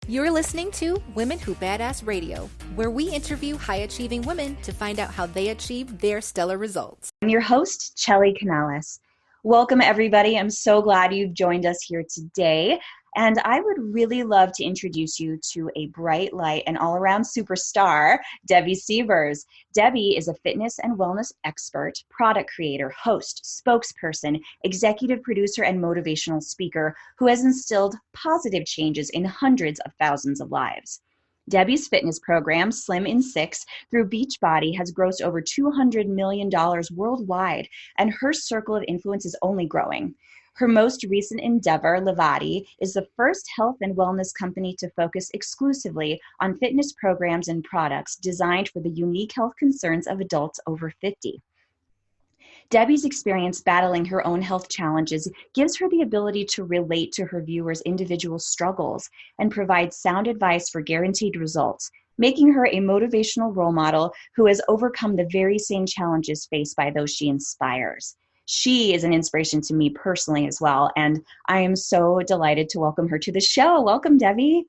You're listening to Women Who Badass Radio, where we interview high-achieving women to find out how they achieve their stellar results. I'm your host, Chelly Canales. Welcome, everybody. I'm so glad you've joined us here today. And I would really love to introduce you to a bright light and all-around superstar, Debbie Siebers. Debbie is a fitness and wellness expert, product creator, host, spokesperson, executive producer, and motivational speaker who has instilled positive changes in hundreds of thousands of lives. Debbie's fitness program, Slim in 6, through Beachbody has grossed over $200 million worldwide, and her circle of influence is only growing. Her most recent endeavor, Levati, is the first health and wellness company to focus exclusively on fitness programs and products designed for the unique health concerns of adults over 50. Debbie's experience battling her own health challenges gives her the ability to relate to her viewers' individual struggles and provide sound advice for guaranteed results, making her a motivational role model who has overcome the very same challenges faced by those she inspires. She is an inspiration to me personally as well, and I am so delighted to welcome her to the show. Welcome, Debbie.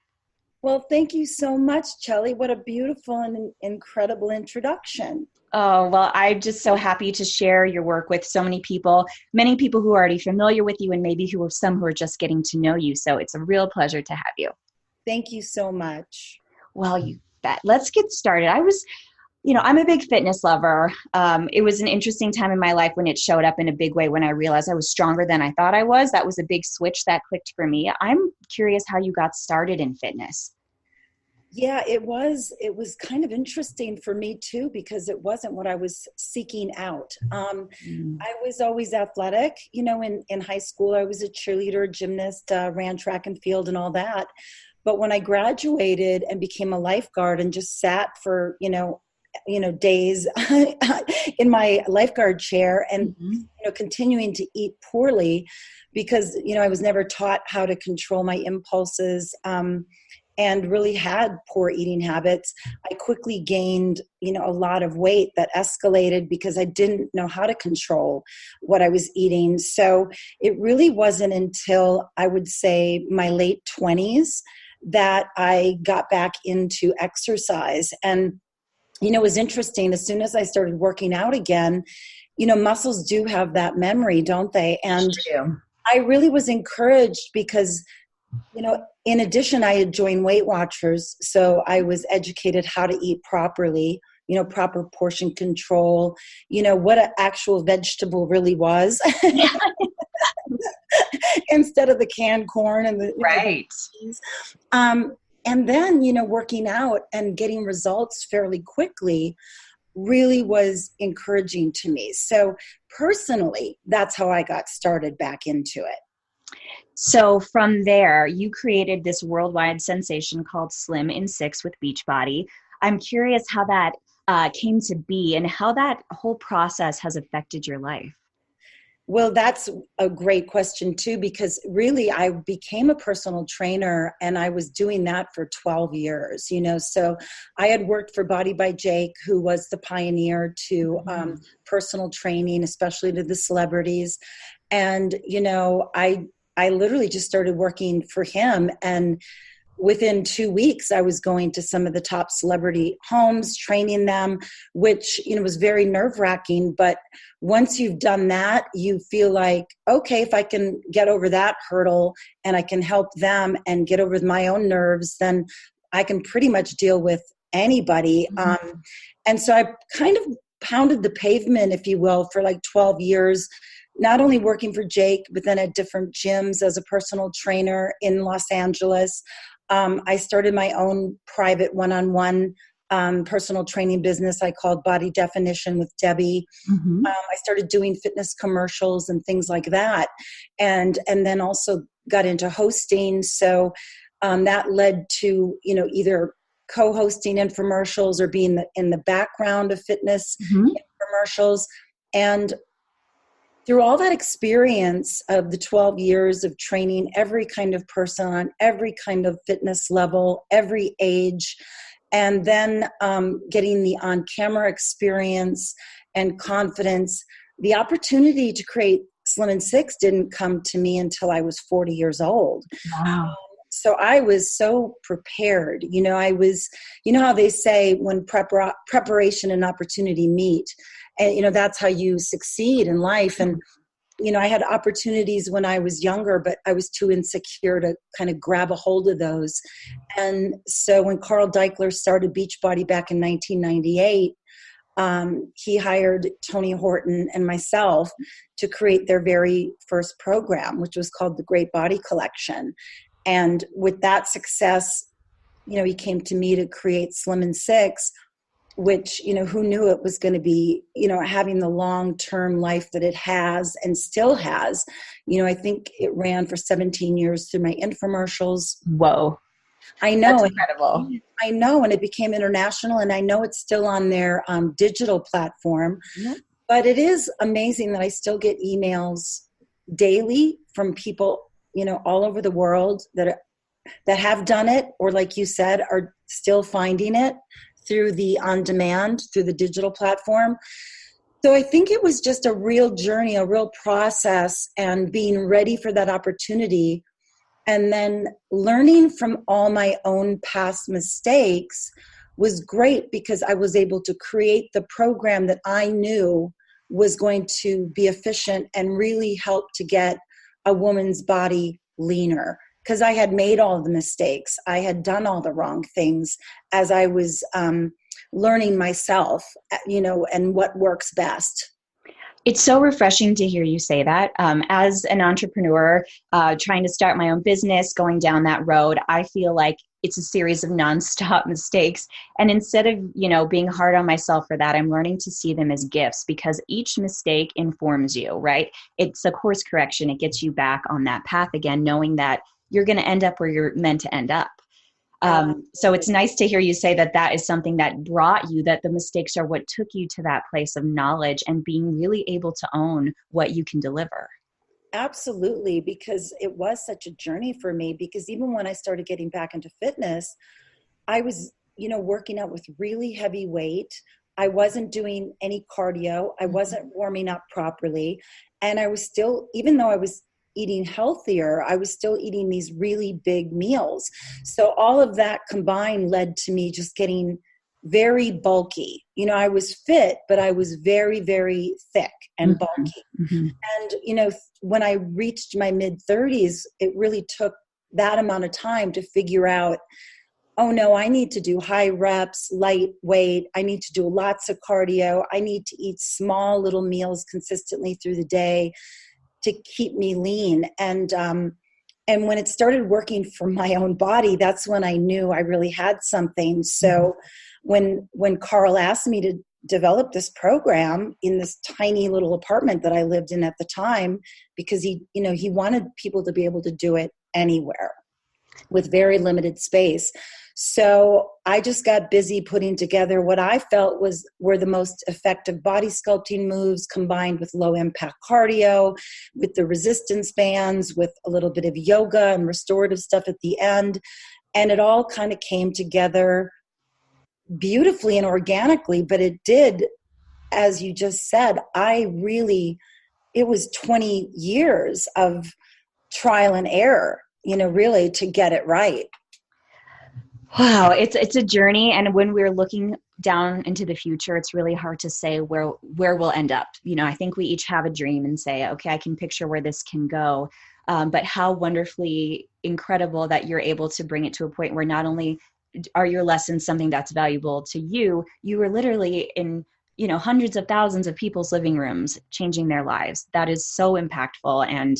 Well, thank you so much, Chelly. What a beautiful and incredible introduction. Oh, well, I'm just so happy to share your work with so many people who are already familiar with you and maybe some who are just getting to know you. So it's a real pleasure to have you. Thank you so much. Well, you bet. Let's get started. I'm a big fitness lover. It was an interesting time in my life when it showed up in a big way when I realized I was stronger than I thought I was. That was a big switch that clicked for me. I'm curious how you got started in fitness. Yeah, it was kind of interesting for me too, because it wasn't what I was seeking out. I was always athletic. In high school, I was a cheerleader, gymnast, ran track and field and all that. But when I graduated and became a lifeguard and just sat for, days in my lifeguard chair and, continuing to eat poorly because, I was never taught how to control my impulses, and really had poor eating habits. I quickly gained, a lot of weight that escalated because I didn't know how to control what I was eating. So it really wasn't until I would say my late 20s that I got back into exercise. And it was interesting. As soon as I started working out again, muscles do have that memory, don't they? And I really was encouraged because, in addition, I had joined Weight Watchers. So I was educated how to eat properly, proper portion control, what an actual vegetable really was. Instead of the canned corn and the right. And then, working out and getting results fairly quickly really was encouraging to me. So personally, that's how I got started back into it. So from there, you created this worldwide sensation called Slim in 6 with Beachbody. I'm curious how that came to be and how that whole process has affected your life. Well, that's a great question too, because really I became a personal trainer and I was doing that for 12 years, so I had worked for Body by Jake, who was the pioneer to personal training, especially to the celebrities. And, I literally just started working for him, and within 2 weeks, I was going to some of the top celebrity homes, training them, which, was very nerve-wracking. But once you've done that, you feel like, okay, if I can get over that hurdle and I can help them and get over my own nerves, then I can pretty much deal with anybody. And so I kind of pounded the pavement, if you will, for like 12 years, not only working for Jake, but then at different gyms as a personal trainer in Los Angeles. I started my own private one-on-one personal training business I called Body Definition with Debbie. I started doing fitness commercials and things like that. And then also got into hosting. So that led to, either co-hosting infomercials or being in the background of fitness commercials. And through all that experience of the 12 years of training every kind of person on every kind of fitness level, every age, and then getting the on-camera experience and confidence, the opportunity to create Slim in 6 didn't come to me until I was 40 years old. Wow. So I was so prepared. I was, how they say when preparation and opportunity meet, and, that's how you succeed in life. And, I had opportunities when I was younger, but I was too insecure to kind of grab a hold of those. And so when Carl Deichler started Beachbody back in 1998, he hired Tony Horton and myself to create their very first program, which was called the Great Body Collection. And with that success, he came to me to create Slim and Six, which, who knew it was going to be, having the long-term life that it has and still has. I think it ran for 17 years through my infomercials. Whoa. I know. That's incredible. I know. And it became international, and I know it's still on their digital platform. Mm-hmm. But it is amazing that I still get emails daily from people, all over the world that have done it, or like you said, are still finding it through the on-demand, through the digital platform. So I think it was just a real journey, a real process, and being ready for that opportunity. And then learning from all my own past mistakes was great, because I was able to create the program that I knew was going to be efficient and really help to get a woman's body leaner. Because I had made all the mistakes. I had done all the wrong things as I was learning myself, and what works best. It's so refreshing to hear you say that. As an entrepreneur, trying to start my own business, going down that road, I feel like it's a series of nonstop mistakes. And instead of, being hard on myself for that, I'm learning to see them as gifts, because each mistake informs you, right? It's a course correction. It gets you back on that path again, knowing that you're going to end up where you're meant to end up. So it's nice to hear you say that is something that brought you, that the mistakes are what took you to that place of knowledge and being really able to own what you can deliver. Absolutely, because it was such a journey for me, because even when I started getting back into fitness, I was, working out with really heavy weight. I wasn't doing any cardio. I wasn't warming up properly. And I was still, even though I was eating healthier, I was still eating these really big meals. So all of that combined led to me just getting very bulky. I was fit, but I was very, very thick and bulky. Mm-hmm. And, when I reached my mid-30s, it really took that amount of time to figure out, oh no, I need to do high reps, light weight. I need to do lots of cardio. I need to eat small little meals consistently through the day to keep me lean. And when it started working for my own body, that's when I knew I really had something. So when Carl asked me to develop this program in this tiny little apartment that I lived in at the time, because he wanted people to be able to do it anywhere with very limited space. So I just got busy putting together what I felt were the most effective body sculpting moves, combined with low impact cardio, with the resistance bands, with a little bit of yoga and restorative stuff at the end. And it all kind of came together beautifully and organically, but it did, as you just said, it was 20 years of trial and error, really to get it right. Wow, it's a journey, and when we're looking down into the future, it's really hard to say where we'll end up. I think we each have a dream and say, okay, I can picture where this can go. But how wonderfully incredible that you're able to bring it to a point where not only are your lessons something that's valuable to you, you were literally in, hundreds of thousands of people's living rooms, changing their lives. That is so impactful, and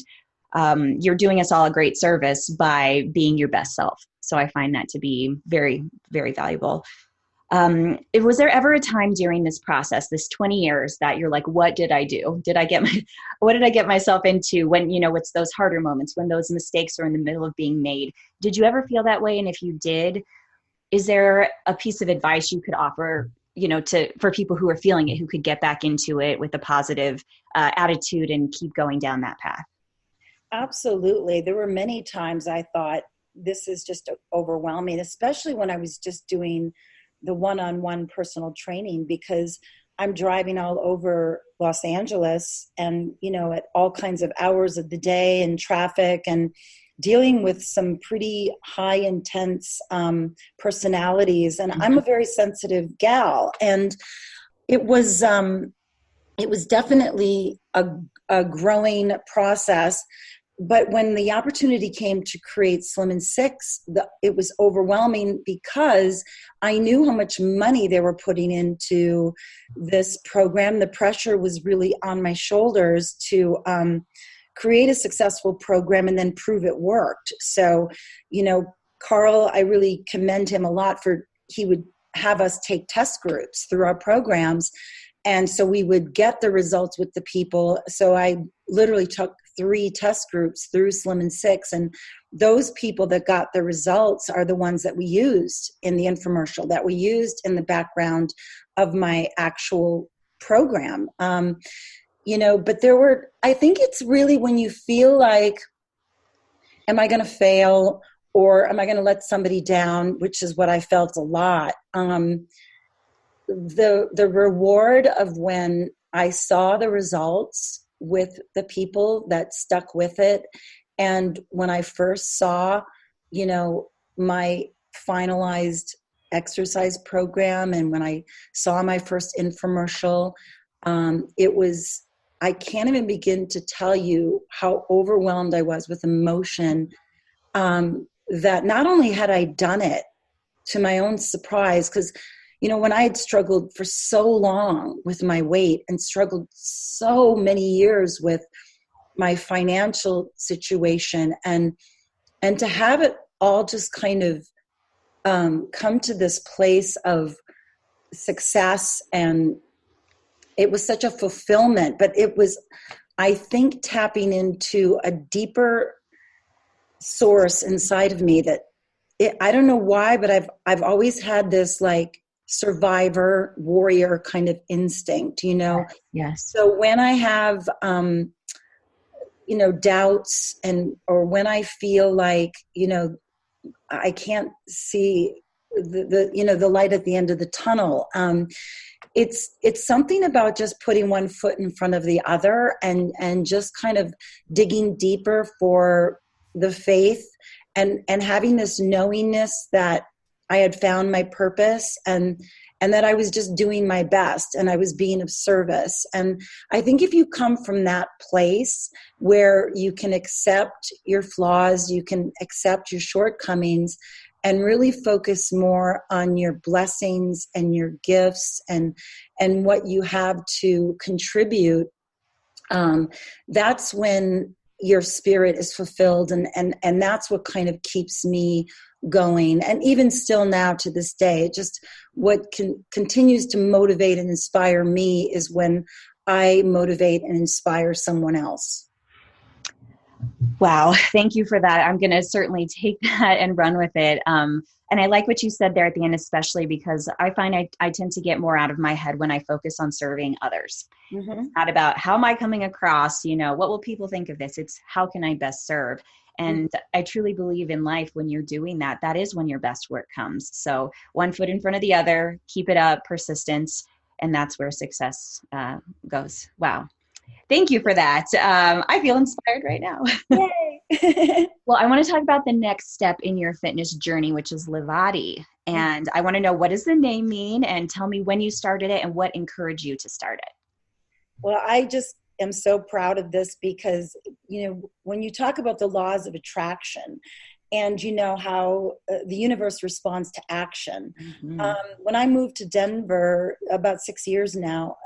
you're doing us all a great service by being your best self. So I find that to be very, very valuable. Was there ever a time during this process, this 20 years, that you're like, what did I do? What did I get myself into when, it's those harder moments, when those mistakes are in the middle of being made? Did you ever feel that way? And if you did, is there a piece of advice you could offer, for people who are feeling it, who could get back into it with a positive attitude and keep going down that path? Absolutely. There were many times I thought, this is just overwhelming, especially when I was just doing the one-on-one personal training, because I'm driving all over Los Angeles and, at all kinds of hours of the day and traffic. And dealing with some pretty high intense personalities, and I'm a very sensitive gal, and it was definitely a growing process. But when the opportunity came to create Slim and Six, it was overwhelming because I knew how much money they were putting into this program. The pressure was really on my shoulders to create a successful program and then prove it worked. So, Carl, I really commend him a lot he would have us take test groups through our programs. And so we would get the results with the people. So I literally took 3 test groups through Slim and Six. And those people that got the results are the ones that we used in the infomercial, that we used in the background of my actual program. But I think it's really when you feel like, am I going to fail, or am I going to let somebody down, which is what I felt a lot. The reward of when I saw the results with the people that stuck with it, and when I first saw, my finalized exercise program, and when I saw my first infomercial, I can't even begin to tell you how overwhelmed I was with emotion, that not only had I done it, to my own surprise, because when I had struggled for so long with my weight and struggled so many years with my financial situation, and to have it all just kind of come to this place of success, and it was such a fulfillment, but it was, I think, tapping into a deeper source inside of me that I don't know why, but I've always had this like survivor warrior kind of instinct, Yes. So when I have doubts, or when I feel like I can't see the light at the end of the tunnel, it's something about just putting one foot in front of the other, and just kind of digging deeper for the faith, and having this knowingness that I had found my purpose, and that I was just doing my best, and I was being of service. And I think if you come from that place where you can accept your flaws, you can accept your shortcomings, and really focus more on your blessings and your gifts and what you have to contribute, that's when your spirit is fulfilled, and that's what kind of keeps me going. And even still now to this day, just what continues to motivate and inspire me is when I motivate and inspire someone else. Wow. Thank you for that. I'm going to certainly take that and run with it. And I like what you said there at the end, especially because I find I tend to get more out of my head when I focus on serving others. Mm-hmm. It's not about how am I coming across, what will people think of this? It's how can I best serve? And I truly believe in life, when you're doing that, that is when your best work comes. So one foot in front of the other, keep it up, persistence, and that's where success goes. Wow. Thank you for that. I feel inspired right now. Yay. Well, I want to talk about the next step in your fitness journey, which is Livati. And I want to know, what does the name mean? And tell me when you started it and what encouraged you to start it. Well, I just am so proud of this because, when you talk about the laws of attraction and how the universe responds to action. Mm-hmm. When I moved to Denver about 6 years now,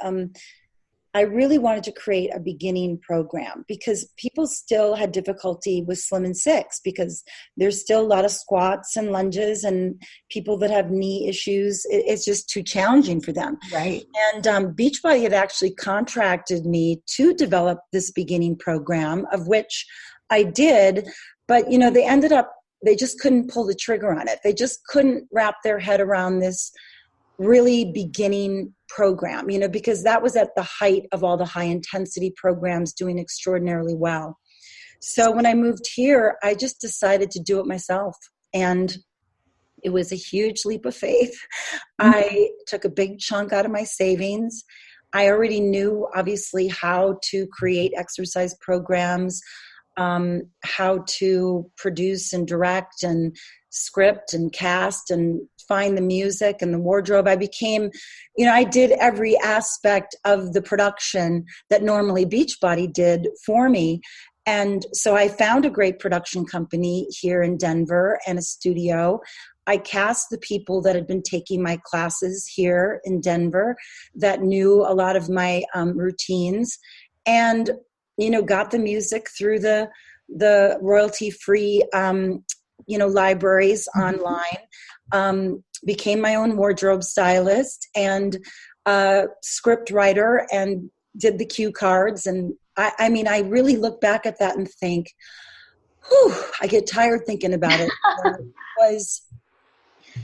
I really wanted to create a beginning program because people still had difficulty with Slim and Six because there's still a lot of squats and lunges, and people that have knee issues, it's just too challenging for them. Right. And Beachbody had actually contracted me to develop this beginning program, of which I did, but they just couldn't pull the trigger on it. They just couldn't wrap their head around this really beginning program, because that was at the height of all the high intensity programs doing extraordinarily well. So when I moved here, I just decided to do it myself. And it was a huge leap of faith. Mm-hmm. I took a big chunk out of my savings. I already knew, obviously, how to create exercise programs. how to produce and direct and script and cast and find the music and the wardrobe. I became, I did every aspect of the production that normally Beachbody did for me. And so I found a great production company here in Denver and a studio. I cast the people that had been taking my classes here in Denver that knew a lot of my routines, and got the music through the royalty-free libraries online. Became my own wardrobe stylist and script writer, and did the cue cards. And I really look back at that and think, whew, I get tired thinking about it. Was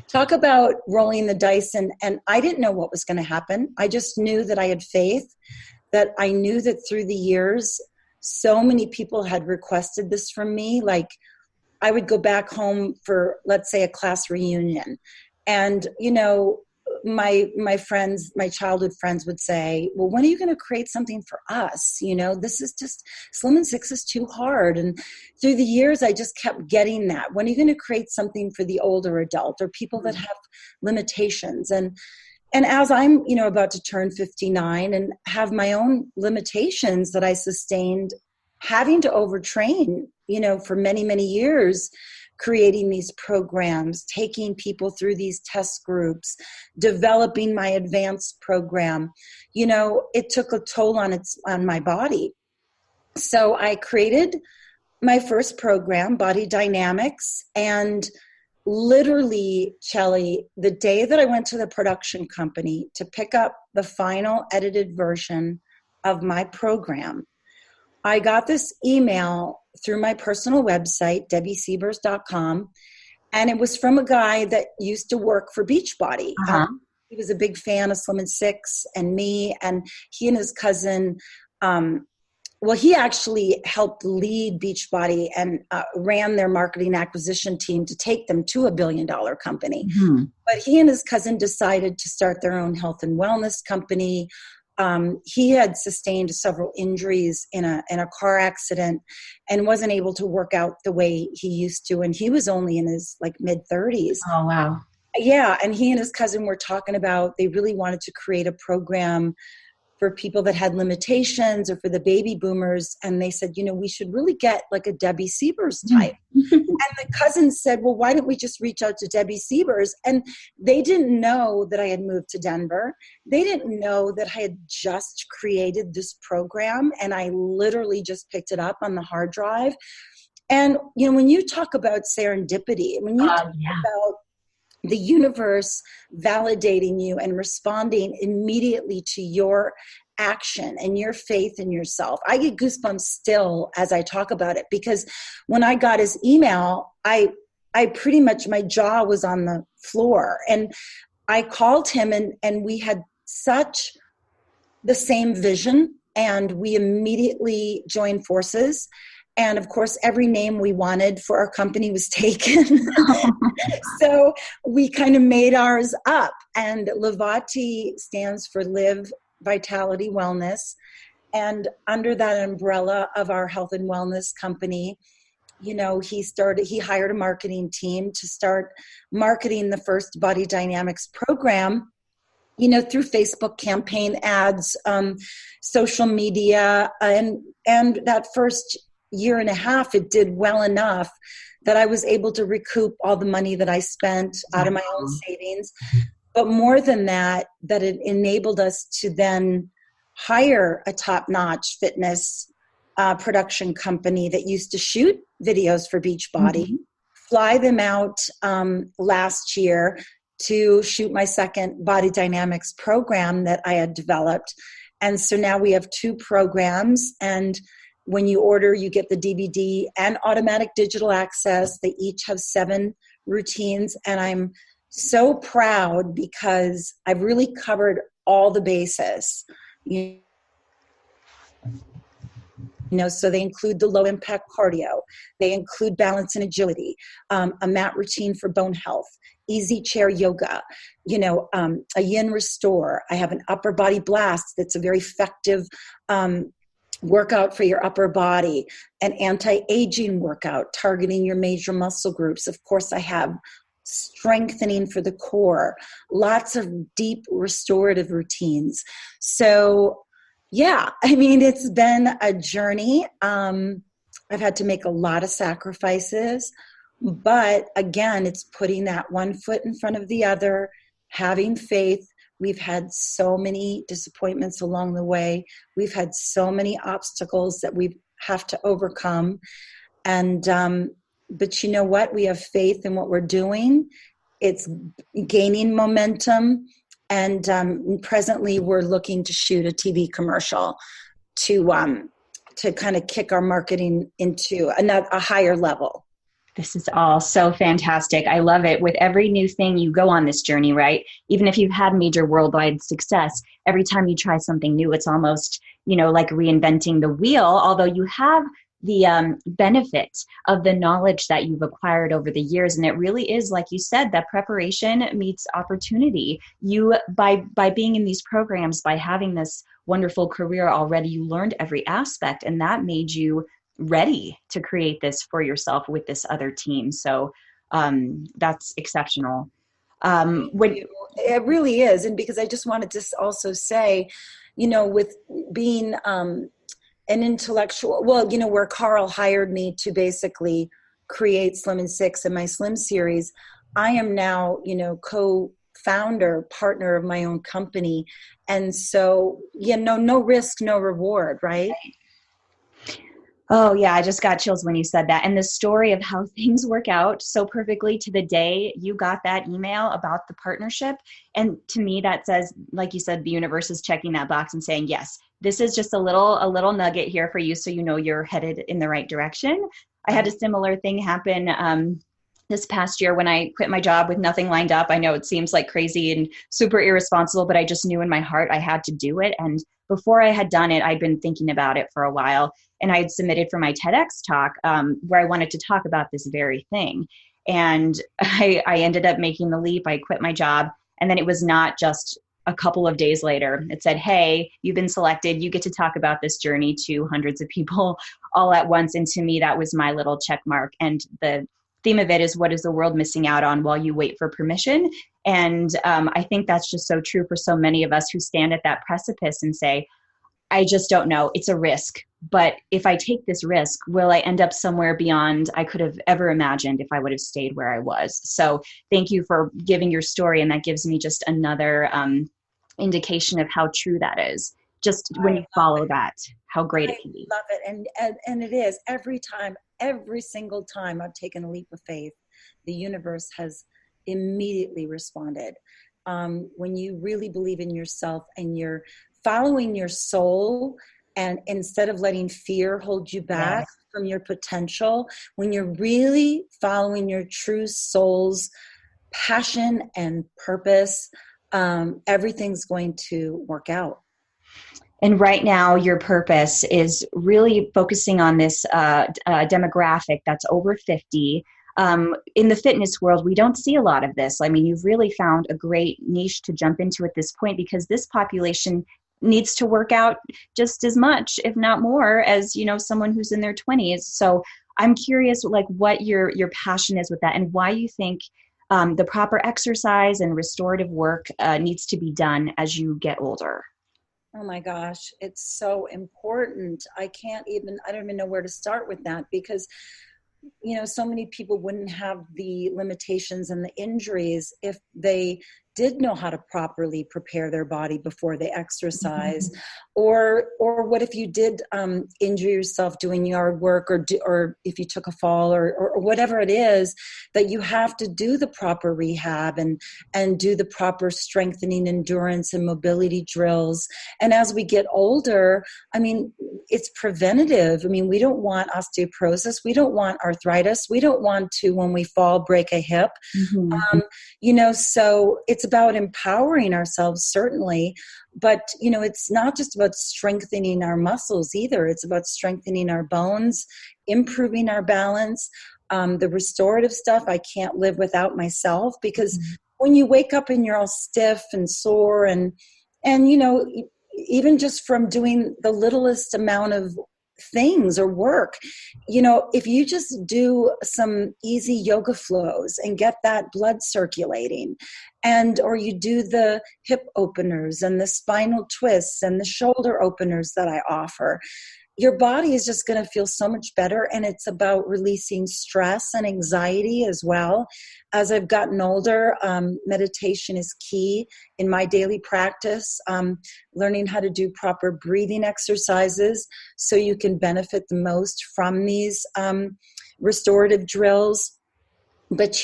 talk about rolling the dice, and I didn't know what was going to happen. I just knew that I had faith, that I knew that through the years, so many people had requested this from me. Like, I would go back home for, let's say, a class reunion, and my friends, my childhood friends would say, well, when are you going to create something for us? This is just, Slim and Six is too hard. And through the years, I just kept getting that. When are you going to create something for the older adult or people that have limitations? And as I'm, about to turn 59 and have my own limitations that I sustained, having to overtrain, for many, many years, creating these programs, taking people through these test groups, developing my advanced program, it took a toll on my body. So I created my first program, Body Dynamics, and literally, Shelly, the day that I went to the production company to pick up the final edited version of my program, I got this email through my personal website, debbiesiebers.com, and it was from a guy that used to work for Beachbody. He was a big fan of Slim and Six and me, and he and his cousin, he actually helped lead Beachbody and ran their marketing acquisition team to take them to $1 billion company. Mm-hmm. But he and his cousin decided to start their own health and wellness company. He had sustained several injuries in a car accident and wasn't able to work out the way he used to. And he was only in his mid-30s. Oh, wow. Yeah. And he and his cousin were talking about, they really wanted to create a program for people that had limitations or for the baby boomers. And they said, we should really get like a Debbie Siebers type. And the cousin said, well, why don't we just reach out to Debbie Siebers? And they didn't know that I had moved to Denver. They didn't know that I had just created this program. And I literally just picked it up on the hard drive. And, when you talk about serendipity, when you talk about the universe validating you and responding immediately to your action and your faith in yourself. I get goosebumps still as I talk about it, because when I got his email, I pretty much, my jaw was on the floor, and I called him and we had such the same vision, and we immediately joined forces. And of course, every name we wanted for our company was taken. So we kind of made ours up. And Levati stands for Live, Vitality, Wellness. And under that umbrella of our health and wellness company, he hired a marketing team to start marketing the first Body Dynamics program, through Facebook campaign ads, social media. And that first year and a half, it did well enough that I was able to recoup all the money that I spent out of my own savings. But more than that, that it enabled us to then hire a top-notch fitness production company that used to shoot videos for Beachbody, fly them out last year to shoot my second Body Dynamics program that I had developed. And so now we have 2 programs, and when you order, you get the DVD and automatic digital access. They each have 7 routines. And I'm so proud because I've really covered all the bases. So they include the low impact cardio. They include balance and agility, a mat routine for bone health, easy chair yoga, a yin restore. I have an upper body blast that's a very effective workout for your upper body, an anti-aging workout targeting your major muscle groups. Of course, I have strengthening for the core, lots of deep restorative routines. So yeah, I mean, it's been a journey. I've had to make a lot of sacrifices, but again, it's putting that one foot in front of the other, having faith. We've had so many disappointments along the way. We've had so many obstacles that we have to overcome. And, but you know what? We have faith in what we're doing. It's gaining momentum. And presently we're looking to shoot a TV commercial to kind of kick our marketing into a higher level. This is all so fantastic. I love it. With every new thing, you go on this journey, right? Even if you've had major worldwide success, every time you try something new, it's almost, like reinventing the wheel, although you have the benefit of the knowledge that you've acquired over the years. And it really is, like you said, that preparation meets opportunity. You, by being in these programs, by having this wonderful career already, you learned every aspect, and that made you ready to create this for yourself with this other team. So that's exceptional. It really is. And because I just wanted to also say, with being an intellectual, where Carl hired me to basically create Slim and Six and my Slim series, I am now, co-founder, partner of my own company. And so, no risk, no reward, right? Oh yeah, I just got chills when you said that. And the story of how things work out so perfectly to the day you got that email about the partnership. And to me, that says, like you said, the universe is checking that box and saying, yes, this is just a little nugget here for you, so you're headed in the right direction. I had a similar thing happen this past year when I quit my job with nothing lined up. I know it seems like crazy and super irresponsible, but I just knew in my heart I had to do it. And before I had done it, I'd been thinking about it for a while. And I had submitted for my TEDx talk where I wanted to talk about this very thing. And I ended up making the leap. I quit my job. And then it was not just a couple of days later. It said, hey, you've been selected. You get to talk about this journey to hundreds of people all at once. And to me, that was my little check mark. And the theme of it is, what is the world missing out on while you wait for permission? And I think that's just so true for so many of us who stand at that precipice and say, I just don't know. It's a risk. But if I take this risk, will I end up somewhere beyond I could have ever imagined if I would have stayed where I was? So thank you for giving your story. And that gives me just another indication of how true that is. Just when you follow that, how great it can be. I love it. And it is. Every single time I've taken a leap of faith, the universe has immediately responded. When you really believe in yourself and you're following your soul, and instead of letting fear hold you back from your potential, when you're really following your true soul's passion and purpose, everything's going to work out. And right now, your purpose is really focusing on this demographic that's over 50. In the fitness world, we don't see a lot of this. I mean, you've really found a great niche to jump into at this point, because this population needs to work out just as much, if not more, as someone who's in their 20s. So I'm curious, what your passion is with that, and why you think the proper exercise and restorative work needs to be done as you get older. Oh my gosh, it's so important. I don't even know where to start with that, because so many people wouldn't have the limitations and the injuries if they did know how to properly prepare their body before they exercise. Or what if you did injure yourself doing yard work, or if you took a fall, or whatever it is, that you have to do the proper rehab and do the proper strengthening, endurance, and mobility drills. And as we get older, I mean, it's preventative. I mean, we don't want osteoporosis. We don't want arthritis. We don't want to, when we fall, break a hip. So it's about empowering ourselves, certainly. But, it's not just about strengthening our muscles either. It's about strengthening our bones, improving our balance. The restorative stuff, I can't live without myself, because when you wake up and you're all stiff and sore and even just from doing the littlest amount of things or work. If you just do some easy yoga flows and get that blood circulating, or you do the hip openers and the spinal twists and the shoulder openers that I offer, your body is just going to feel so much better. And it's about releasing stress and anxiety as well. As I've gotten older, meditation is key in my daily practice. Learning how to do proper breathing exercises so you can benefit the most from these restorative drills. But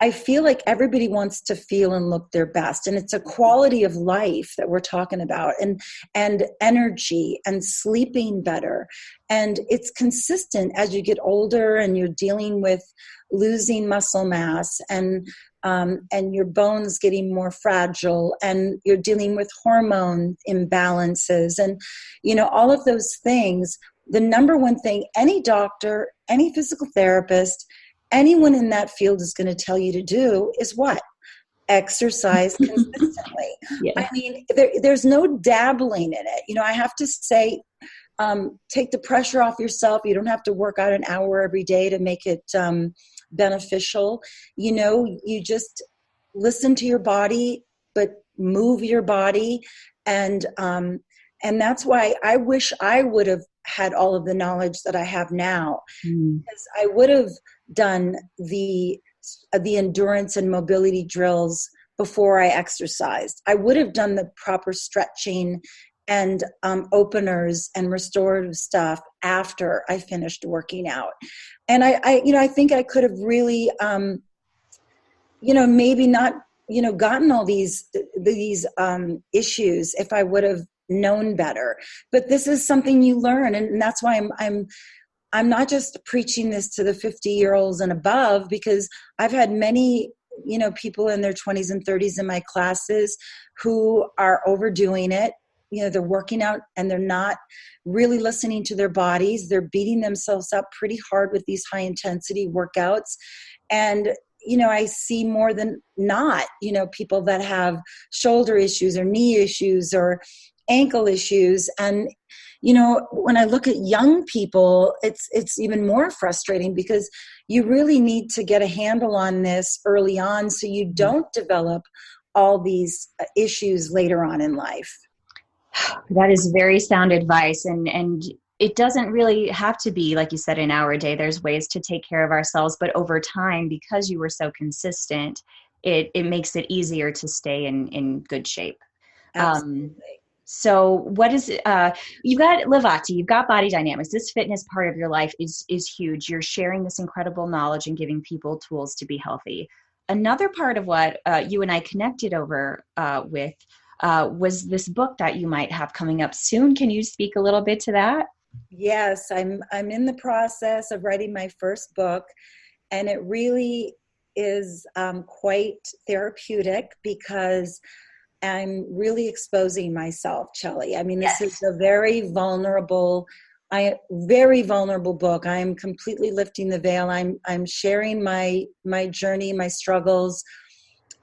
I feel like everybody wants to feel and look their best. And it's a quality of life that we're talking about, and energy and sleeping better. And it's consistent as you get older and you're dealing with losing muscle mass and your bones getting more fragile, and you're dealing with hormone imbalances and, all of those things. The number one thing any doctor, any physical therapist, anyone in that field is going to tell you to do is what? Exercise consistently. Yeah. I mean, there's no dabbling in it. I have to say, take the pressure off yourself. You don't have to work out an hour every day to make it beneficial. You just listen to your body, but move your body. And that's why I wish I would have had all of the knowledge that I have now, because I would have done the endurance and mobility drills before I exercised. I would have done the proper stretching and openers and restorative stuff after I finished working out. And I think I could have really, maybe not, gotten all these issues if I would have known better. But this is something you learn, and that's why I'm not just preaching this to the 50-year-olds and above, because I've had many, people in their 20s and 30s in my classes who are overdoing it. They're working out and they're not really listening to their bodies. They're beating themselves up pretty hard with these high intensity workouts. And, I see more than not, people that have shoulder issues or knee issues or ankle issues. And, when I look at young people, it's even more frustrating, because you really need to get a handle on this early on so you don't develop all these issues later on in life. That is very sound advice. And it doesn't really have to be, like you said, an hour a day. There's ways to take care of ourselves. But over time, because you were so consistent, it makes it easier to stay in good shape. Absolutely. So what is, you've got Levati, you've got Body Dynamics. This fitness part of your life is huge. You're sharing this incredible knowledge and giving people tools to be healthy. Another part of what you and I connected over with was this book that you might have coming up soon. Can you speak a little bit to that? Yes, I'm in the process of writing my first book, and it really is quite therapeutic, because I'm really exposing myself, Chelly. I mean, this is a very vulnerable book. I am completely lifting the veil. I'm sharing my journey, my struggles,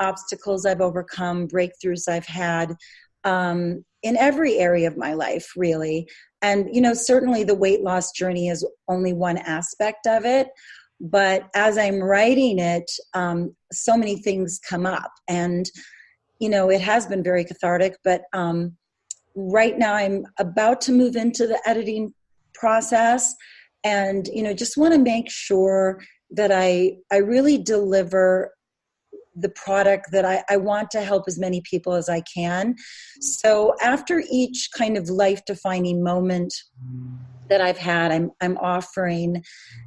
obstacles I've overcome, breakthroughs I've had in every area of my life, really. And, certainly the weight loss journey is only one aspect of it. But as I'm writing it, so many things come up. And it has been very cathartic, but right now I'm about to move into the editing process, and, just want to make sure that I really deliver the product that I want to help as many people as I can. So after each kind of life-defining moment that I've had, I'm offering,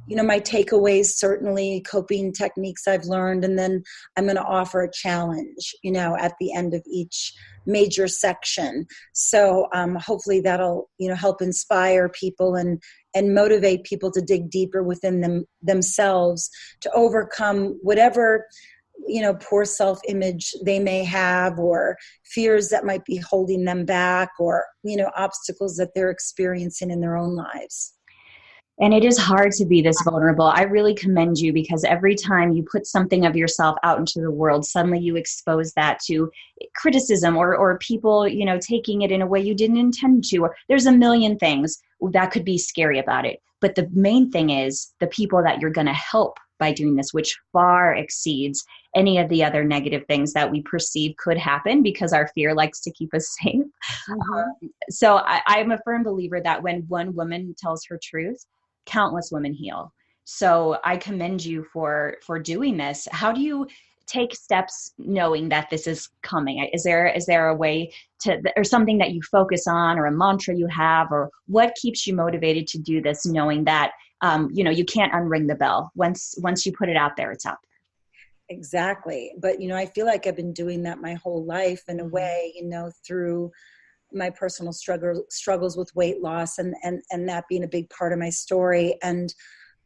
my takeaways, certainly coping techniques I've learned, and then I'm going to offer a challenge, at the end of each major section. So hopefully that'll, help inspire people and motivate people to dig deeper within themselves to overcome whatever, poor self-image they may have, or fears that might be holding them back, or, obstacles that they're experiencing in their own lives. And it is hard to be this vulnerable. I really commend you, because every time you put something of yourself out into the world, suddenly you expose that to criticism or people, taking it in a way you didn't intend to. Or there's a million things that could be scary about it. But the main thing is the people that you're going to help by doing this, which far exceeds any of the other negative things that we perceive could happen, because our fear likes to keep us safe. So I'm a firm believer that when one woman tells her truth, countless women heal. So I commend you for doing this. How do you take steps knowing that this is coming? Is there a way to, or something that you focus on, or a mantra you have, or what keeps you motivated to do this, knowing that you can't unring the bell once you put it out there, it's out there? Exactly. But, I feel like I've been doing that my whole life in a way, through my personal struggles with weight loss and that being a big part of my story. And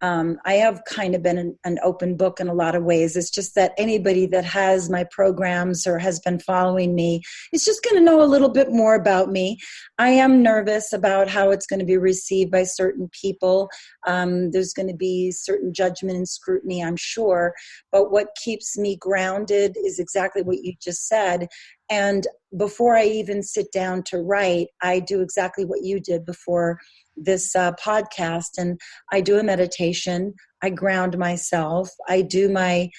I have kind of been an open book in a lot of ways. It's just that anybody that has my programs or has been following me is just going to know a little bit more about me. I am nervous about how it's going to be received by certain people. There's going to be certain judgment and scrutiny, I'm sure. But what keeps me grounded is exactly what you just said. And before I even sit down to write, I do exactly what you did before this podcast, and I do a meditation. I ground myself. I do my,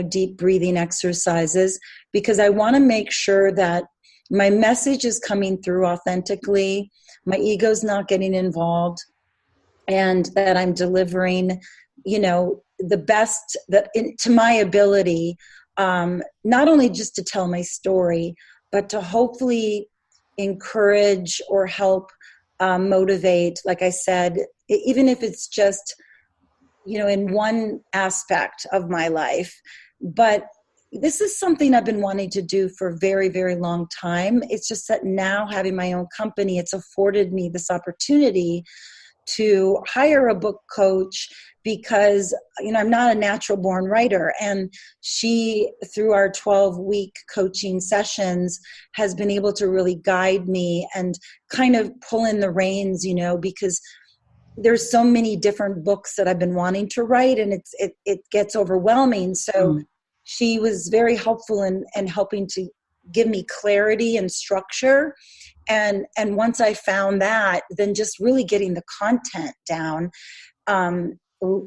deep breathing exercises, because I want to make sure that my message is coming through authentically. My ego's not getting involved, and that I'm delivering, the best to my ability, not only just to tell my story, but to hopefully encourage or help motivate, like I said, even if it's just, in one aspect of my life. But this is something I've been wanting to do for a very, very long time. It's just that now, having my own company, it's afforded me this opportunity to hire a book coach, because I'm not a natural born writer, and she, through our 12-week coaching sessions, has been able to really guide me and kind of pull in the reins, because there's so many different books that I've been wanting to write, and it gets overwhelming. So she was very helpful in helping to give me clarity and structure. And once I found that, then just really getting the content down,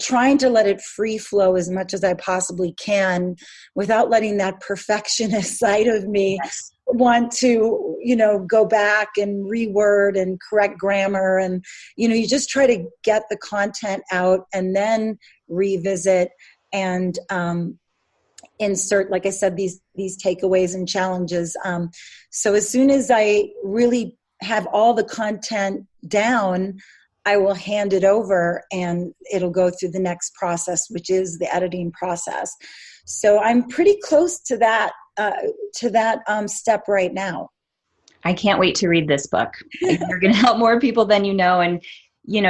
trying to let it free flow as much as I possibly can, without letting that perfectionist side of me want to, go back and reword and correct grammar. And, you just try to get the content out and then revisit and insert, like I said, these takeaways and challenges. So as soon as I really have all the content down, I will hand it over, and it'll go through the next process, which is the editing process. So I'm pretty close to that step right now. I can't wait to read this book. You're going to help more people than you know. And,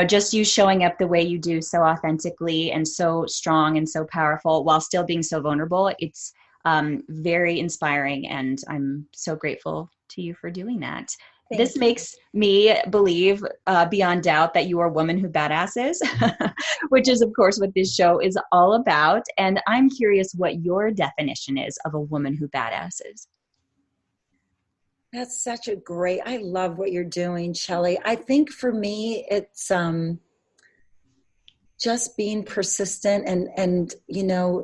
just you showing up the way you do, so authentically and so strong and so powerful, while still being so vulnerable. It's very inspiring. And I'm so grateful to you for doing that. This makes me believe beyond doubt that you are a woman who badasses, which is, of course, what this show is all about. And I'm curious what your definition is of a woman who badasses. That's such a great, I love what you're doing, Shelley. I think for me, it's just being persistent and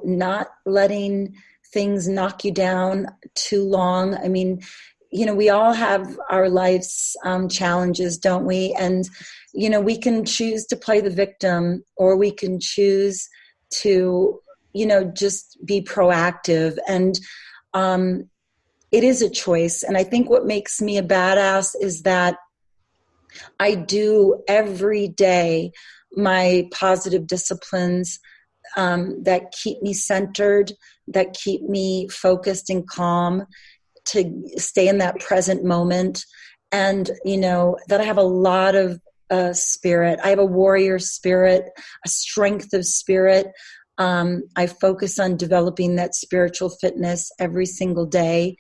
not letting things knock you down too long. I mean, we all have our life's challenges, don't we? And, we can choose to play the victim, or we can choose to, just be proactive. And it is a choice. And I think what makes me a badass is that I do every day my positive disciplines that keep me centered, that keep me focused and calm, to stay in that present moment. And, that I have a lot of spirit. I have a warrior spirit, a strength of spirit. I focus on developing that spiritual fitness every single day,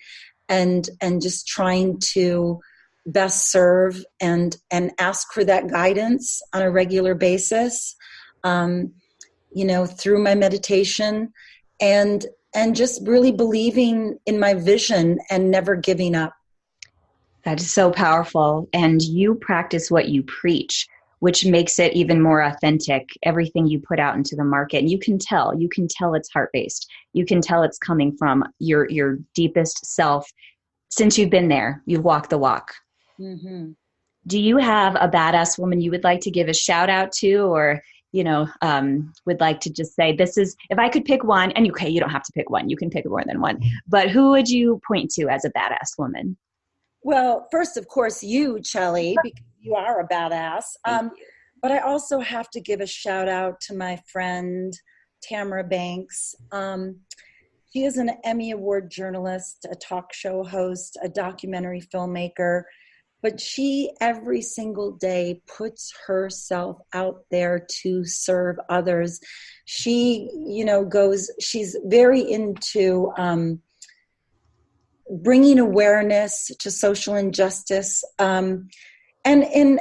and just trying to best serve and ask for that guidance on a regular basis, through my meditation, and just really believing in my vision and never giving up. That is so powerful. And you practice what you preach, which makes it even more authentic, everything you put out into the market. And you can tell it's heart-based. You can tell it's coming from your deepest self. Since you've been there, you've walked the walk. Mm-hmm. Do you have a badass woman you would like to give a shout out to, or, would like to just say, this is, if I could pick one, and you don't have to pick one, you can pick more than one, but who would you point to as a badass woman? Well, first, of course, you, Chelly, because you are a badass. But I also have to give a shout out to my friend, Tamara Banks. She is an Emmy Award journalist, a talk show host, a documentary filmmaker, but she every single day puts herself out there to serve others. She, she's very into bringing awareness to social injustice. And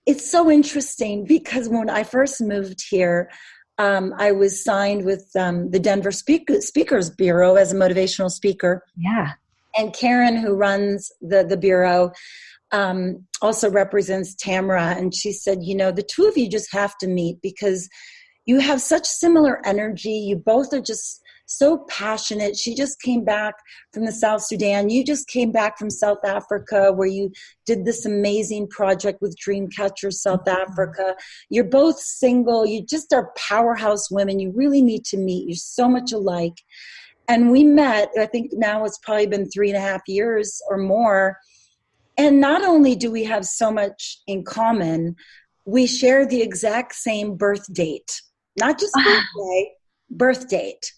it's so interesting because when I first moved here, I was signed with the Denver Speakers Bureau as a motivational speaker. Yeah. And Karen, who runs the bureau, also represents Tamara. And she said, the two of you just have to meet because you have such similar energy. You both are just so passionate. She just came back from the South Sudan. You just came back from South Africa, where you did this amazing project with Dreamcatcher South Africa. You're both single. You just are powerhouse women. You really need to meet. You're so much alike. And we met, I think now it's probably been 3.5 years or more. And not only do we have so much in common, we share the exact same birth date, not just birthday, birth date.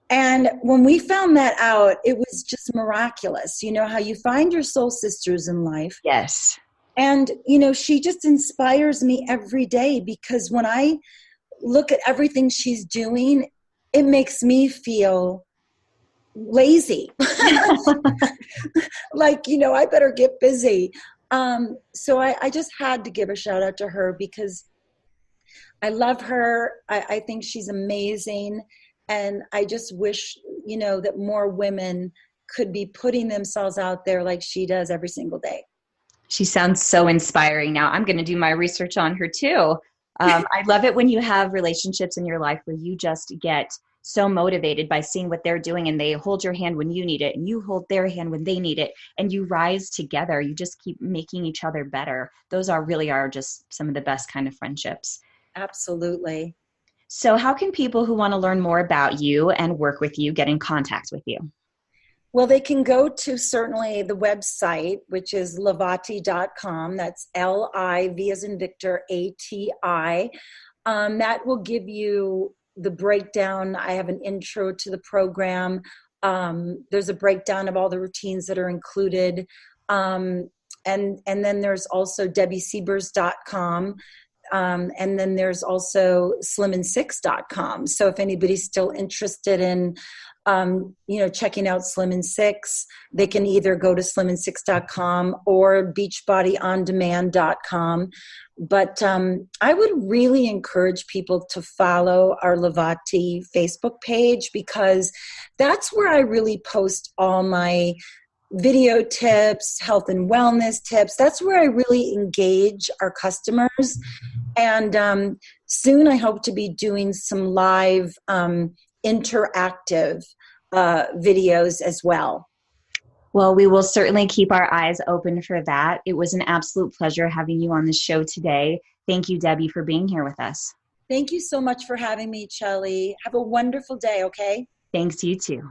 And when we found that out, it was just miraculous. You know how you find your soul sisters in life. Yes. And, she just inspires me every day, because when I look at everything she's doing, it makes me feel lazy. Like, I better get busy. So I just had to give a shout out to her because I love her. I think she's amazing. And I just wish, that more women could be putting themselves out there like she does every single day. She sounds so inspiring. Now I'm going to do my research on her too. I love it when you have relationships in your life where you just get so motivated by seeing what they're doing, and they hold your hand when you need it and you hold their hand when they need it, and you rise together. You just keep making each other better. Those really are just some of the best kind of friendships. Absolutely. So how can people who want to learn more about you and work with you get in contact with you? Well, they can go to certainly the website, which is livati.com. That's L-I-V as in Victor, A-T-I. That will give you the breakdown. I have an intro to the program. There's a breakdown of all the routines that are included. And then there's also debbiesiebers.com. And then there's also slimin6.com. So if anybody's still interested in, checking out Slim & Six, they can either go to slimin6.com or beachbodyondemand.com. But I would really encourage people to follow our Livati Facebook page, because that's where I really post all my video tips, health and wellness tips. That's where I really engage our customers. And soon I hope to be doing some live interactive videos as well. Well, we will certainly keep our eyes open for that. It was an absolute pleasure having you on the show today. Thank you, Debbie, for being here with us. Thank you so much for having me, Chelly. Have a wonderful day, okay? Thanks, you too.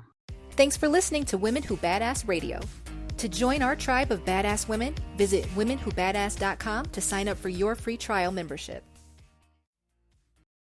Thanks for listening to Women Who Badass Radio. To join our tribe of badass women, visit womenwhobadass.com to sign up for your free trial membership.